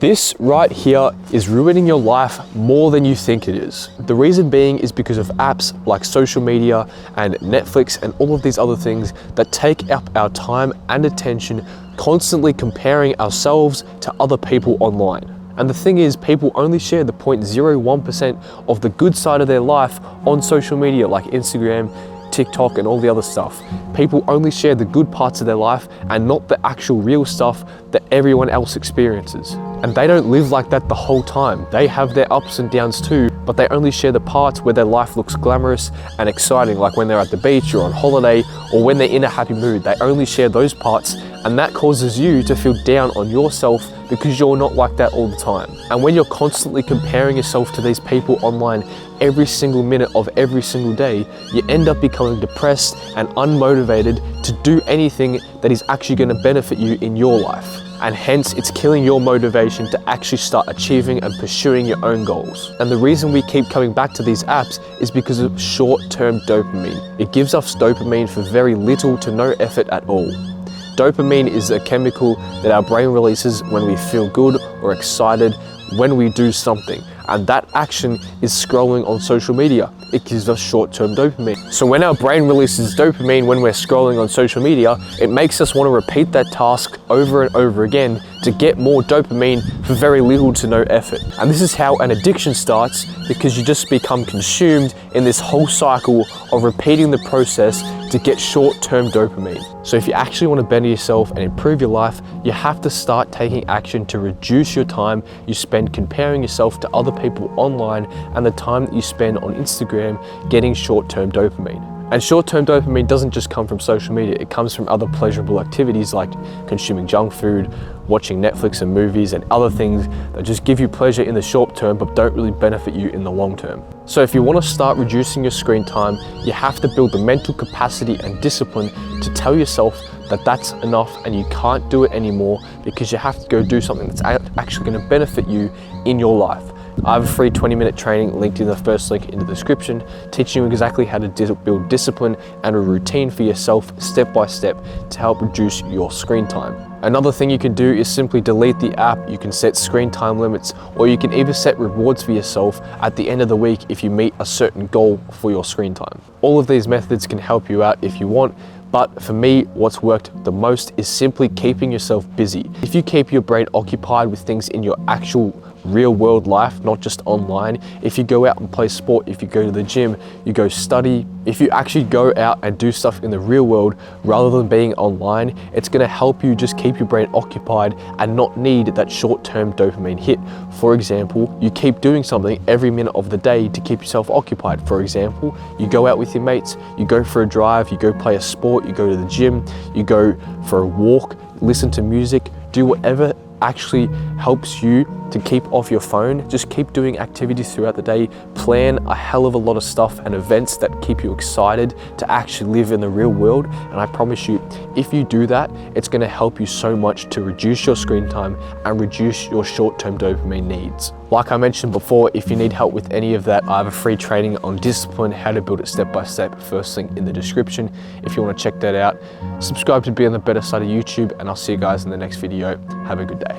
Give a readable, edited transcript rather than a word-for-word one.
This right here is ruining your life more than you think it is. The reason being is because of apps like social media and Netflix and all of these other things that take up our time and attention, constantly comparing ourselves to other people online. And the thing is, people only share the 0.01% of the good side of their life on social media like Instagram, TikTok and all the other stuff. People only share the good parts of their life and not the actual real stuff that everyone else experiences. And they don't live like that the whole time. They have their ups and downs too, but they only share the parts where their life looks glamorous and exciting, like when they're at the beach or on holiday or when they're in a happy mood. They only share those parts, and that causes you to feel down on yourself because you're not like that all the time. And when you're constantly comparing yourself to these people online every single minute of every single day, you end up becoming depressed and unmotivated to do anything that is actually going to benefit you in your life. And hence it's killing your motivation to actually start achieving and pursuing your own goals. And the reason we keep coming back to these apps is because of short-term dopamine. It gives us dopamine for very little to no effort at all. Dopamine is a chemical that our brain releases when we feel good or excited when we do something. And that action is scrolling on social media. It gives us short-term dopamine. So when our brain releases dopamine when we're scrolling on social media, it makes us want to repeat that task over and over again to get more dopamine for very little to no effort. And this is how an addiction starts, because you just become consumed in this whole cycle of repeating the process to get short-term dopamine. So if you actually want to better yourself and improve your life, you have to start taking action to reduce your time you spend comparing yourself to other people online and the time that you spend on Instagram getting short-term dopamine. And short-term dopamine doesn't just come from social media, it comes from other pleasurable activities like consuming junk food, watching Netflix and movies and other things that just give you pleasure in the short term but don't really benefit you in the long term. So if you want to start reducing your screen time, you have to build the mental capacity and discipline to tell yourself that that's enough and you can't do it anymore, because you have to go do something that's actually going to benefit you in your life. I have a free 20-minute training linked in the first link in the description, teaching you exactly how to build discipline and a routine for yourself step by step to help reduce your screen time. Another thing you can do is simply delete the app. You can set screen time limits, or you can even set rewards for yourself at the end of the week if you meet a certain goal for your screen time. All of these methods can help you out if you want, but for me, what's worked the most is simply keeping yourself busy. If you keep your brain occupied with things in your actual real world life, not just online, if you go out and play sport, if you go to the gym, you go study, if you actually go out and do stuff in the real world rather than being online, it's going to help you just keep your brain occupied and not need that short-term dopamine hit. For example, you keep doing something every minute of the day to keep yourself occupied. For example, you go out with your mates, you go for a drive, you go play a sport, you go to the gym, you go for a walk, listen to music, do whatever actually helps you to keep off your phone. Just keep doing activities throughout the day. Plan a hell of a lot of stuff and events that keep you excited to actually live in the real world. And I promise you, if you do that, it's going to help you so much to reduce your screen time and reduce your short-term dopamine needs. Like I mentioned before, if you need help with any of that, I have a free training on discipline, how to build it step by step, first link in the description if you want to check that out. Subscribe to be on the better side of YouTube, and I'll see you guys in the next video. Have a good day.